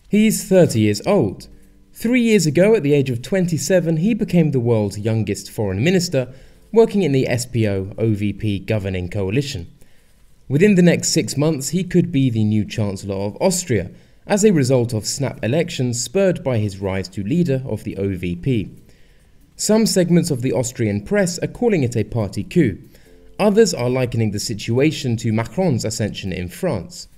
He's 30 years old. 3 years ago, at the age of 27, he became the world's youngest foreign minister, working in the SPO OVP governing coalition. Within the next 6 months, he could be the new Chancellor of Austria, as a result of snap elections spurred by his rise to leader of the OVP. Some segments of the Austrian press are calling it a party coup. Others are likening the situation to Macron's ascension in France.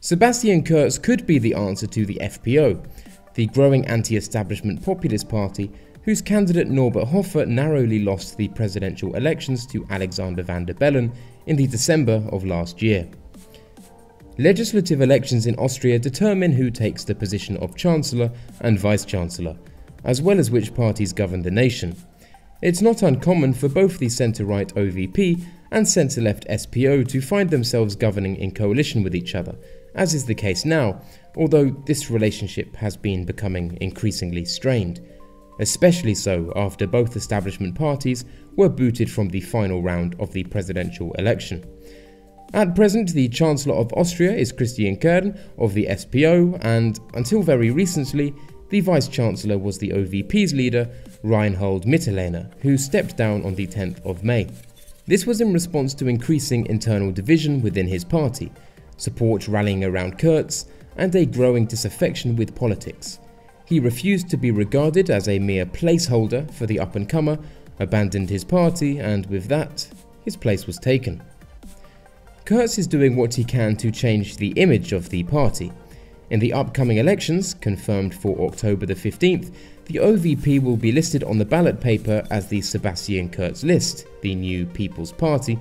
Sebastian Kurz could be the answer to the FPO, the growing anti-establishment populist party whose candidate Norbert Hofer narrowly lost the presidential elections to Alexander Van der Bellen in the December of last year. Legislative elections in Austria determine who takes the position of Chancellor and Vice-Chancellor, as well as which parties govern the nation. It's not uncommon for both the centre-right OVP and centre-left SPO to find themselves governing in coalition with each other, as is the case now, although this relationship has been becoming increasingly strained, especially so after both establishment parties were booted from the final round of the presidential election. At present, the Chancellor of Austria is Christian Kern of the SPO, and until very recently, the Vice-Chancellor was the OVP's leader, Reinhold Mitterlehner, who stepped down on the 10th of May. This was in response to increasing internal division within his party, support rallying around Kurz, and a growing disaffection with politics. He refused to be regarded as a mere placeholder for the up-and-comer, abandoned his party, and with that, his place was taken. Kurz is doing what he can to change the image of the party. In the upcoming elections, confirmed for October the 15th, the OVP will be listed on the ballot paper as the Sebastian Kurz list, the new People's Party,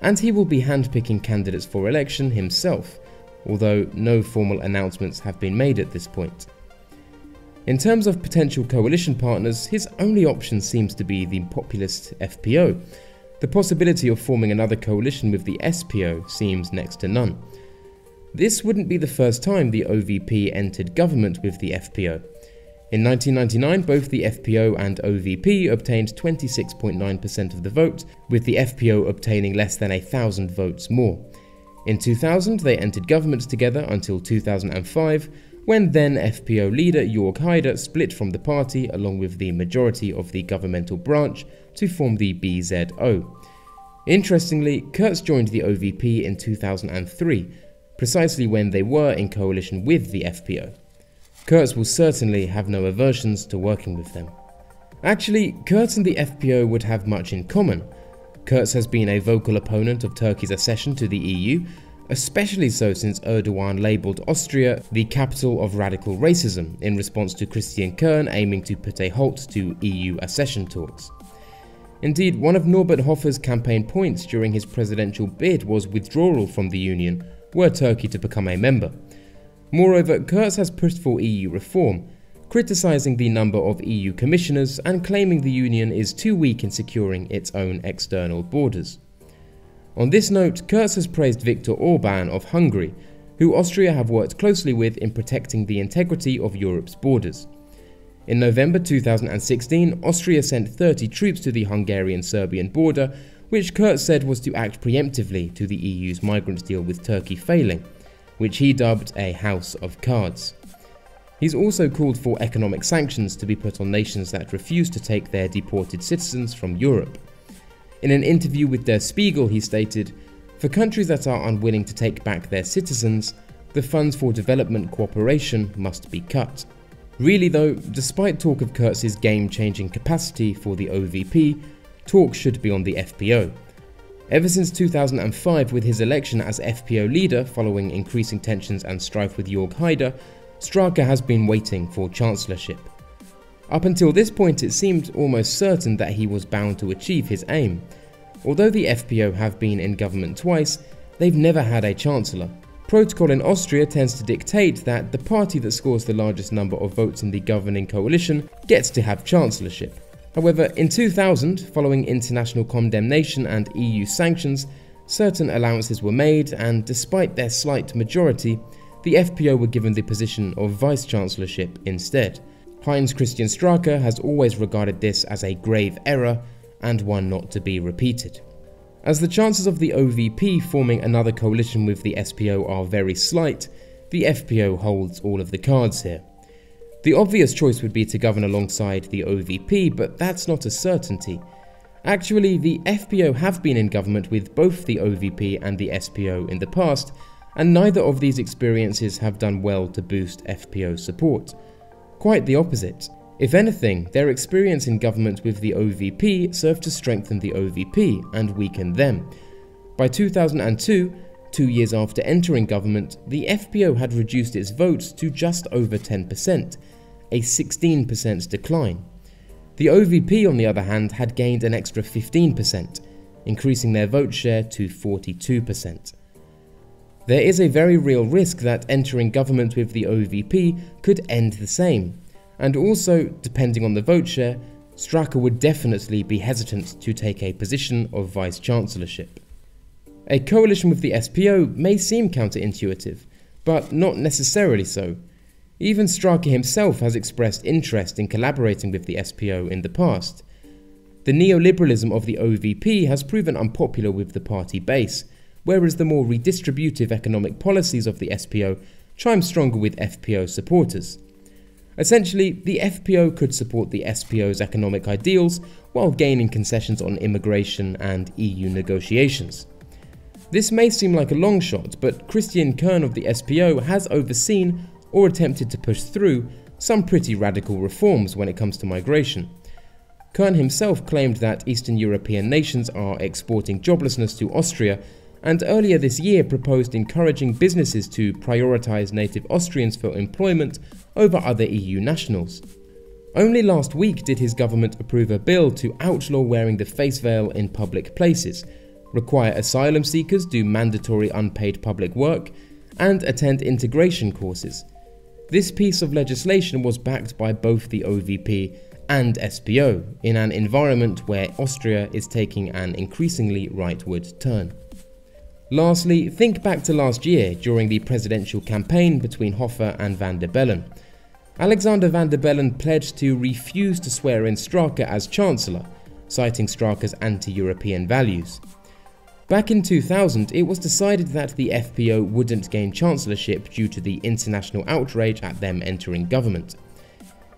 and he will be handpicking candidates for election himself, although no formal announcements have been made at this point. In terms of potential coalition partners, his only option seems to be the populist FPO. The possibility of forming another coalition with the SPO seems next to none. This wouldn't be the first time the OVP entered government with the FPO. In 1999, both the FPO and OVP obtained 26.9% of the vote, with the FPO obtaining less than 1,000 votes more. In 2000, they entered government together until 2005, when then FPO leader Jörg Haider split from the party along with the majority of the governmental branch to form the BZO. Interestingly, Kurz joined the OVP in 2003, precisely when they were in coalition with the FPO. Kurz will certainly have no aversions to working with them. Actually, Kurz and the FPO would have much in common. Kurz has been a vocal opponent of Turkey's accession to the EU, especially so since Erdogan labelled Austria the capital of radical racism in response to Christian Kern aiming to put a halt to EU accession talks. Indeed, one of Norbert Hofer's campaign points during his presidential bid was withdrawal from the Union were Turkey to become a member. Moreover, Kurz has pushed for EU reform, criticising the number of EU commissioners and claiming the Union is too weak in securing its own external borders. On this note, Kurz has praised Viktor Orban of Hungary, who Austria have worked closely with in protecting the integrity of Europe's borders. In November 2016, Austria sent 30 troops to the Hungarian-Serbian border, which Kurz said was to act preemptively to the EU's migrant deal with Turkey failing, which he dubbed a house of cards. He's also called for economic sanctions to be put on nations that refuse to take their deported citizens from Europe. In an interview with Der Spiegel, he stated, "For countries that are unwilling to take back their citizens, the funds for development cooperation must be cut." Really though, despite talk of Kurz's game-changing capacity for the OVP, talk should be on the FPO. Ever since 2005, with his election as FPO leader following increasing tensions and strife with Jörg Haider, Straka has been waiting for chancellorship. Up until this point, it seemed almost certain that he was bound to achieve his aim. Although the FPO have been in government twice, they've never had a chancellor. Protocol in Austria tends to dictate that the party that scores the largest number of votes in the governing coalition gets to have chancellorship. However, in 2000, following international condemnation and EU sanctions, certain allowances were made, and despite their slight majority, the FPO were given the position of vice-chancellorship instead. Heinz-Christian Straka has always regarded this as a grave error and one not to be repeated. As the chances of the OVP forming another coalition with the SPO are very slight, The FPO holds all of the cards here. The obvious choice would be to govern alongside the OVP, but that's not a certainty. Actually, the FPO have been in government with both the OVP and the SPO in the past, and neither of these experiences have done well to boost FPO support. Quite the opposite. If anything, their experience in government with the OVP served to strengthen the OVP and weaken them. By 2002, 2 years after entering government, the FPO had reduced its votes to just over 10%, a 16% decline. The OVP, on the other hand, had gained an extra 15%, increasing their vote share to 42%. There is a very real risk that entering government with the OVP could end the same, and also, depending on the vote share, Straka would definitely be hesitant to take a position of vice-chancellorship. A coalition with the SPO may seem counterintuitive, but not necessarily so. Even Straka himself has expressed interest in collaborating with the SPO in the past. The neoliberalism of the OVP has proven unpopular with the party base, whereas the more redistributive economic policies of the SPO chime stronger with FPO supporters. Essentially, the FPO could support the SPO's economic ideals while gaining concessions on immigration and EU negotiations. This may seem like a long shot, but Christian Kern of the SPO has overseen or attempted to push through some pretty radical reforms when it comes to migration. Kern himself claimed that Eastern European nations are exporting joblessness to Austria, and earlier this year proposed encouraging businesses to prioritise native Austrians for employment over other EU nationals. Only last week did his government approve a bill to outlaw wearing the face veil in public places, require asylum seekers do mandatory unpaid public work, and attend integration courses. This piece of legislation was backed by both the OVP and SPO in an environment where Austria is taking an increasingly rightward turn. Lastly, think back to last year during the presidential campaign between Hofer and van der Bellen. Alexander van der Bellen pledged to refuse to swear in Straka as Chancellor, citing Straka's anti-European values. Back in 2000, it was decided that the FPO wouldn't gain chancellorship due to the international outrage at them entering government.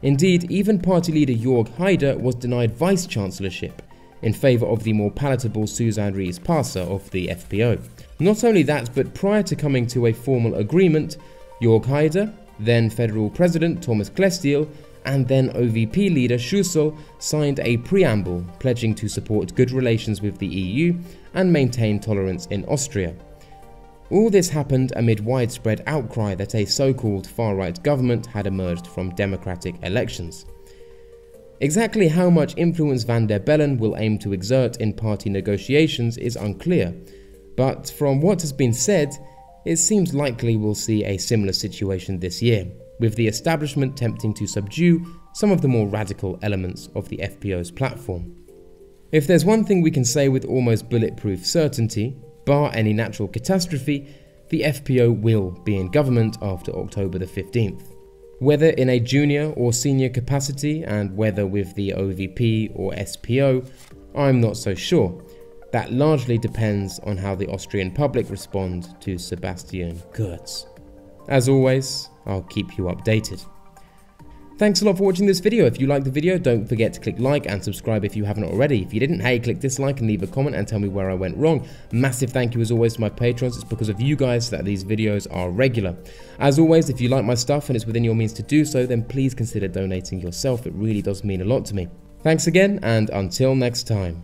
Indeed, even party leader Jörg Haider was denied vice-chancellorship in favour of the more palatable Susanne Riis-Passer of the FPO. Not only that, but prior to coming to a formal agreement, Jörg Haider, then Federal President Thomas Klestiel, and then OVP leader Schussel signed a preamble pledging to support good relations with the EU and maintain tolerance in Austria. All this happened amid widespread outcry that a so-called far-right government had emerged from democratic elections. Exactly how much influence van der Bellen will aim to exert in party negotiations is unclear, but from what has been said, it seems likely we'll see a similar situation this year, with the establishment attempting to subdue some of the more radical elements of the FPO's platform. If there's one thing we can say with almost bulletproof certainty, bar any natural catastrophe, the FPO will be in government after October the 15th. Whether in a junior or senior capacity, and whether with the OVP or SPO, I'm not so sure. That largely depends on how the Austrian public respond to Sebastian Kurz. As always, I'll keep you updated. Thanks a lot for watching this video. If you liked the video, don't forget to click like and subscribe if you haven't already. If you didn't, hey, click dislike and leave a comment and tell me where I went wrong. Massive thank you as always to my patrons. It's because of you guys that these videos are regular. As always, if you like my stuff and it's within your means to do so, then please consider donating yourself. It really does mean a lot to me. Thanks again, and until next time.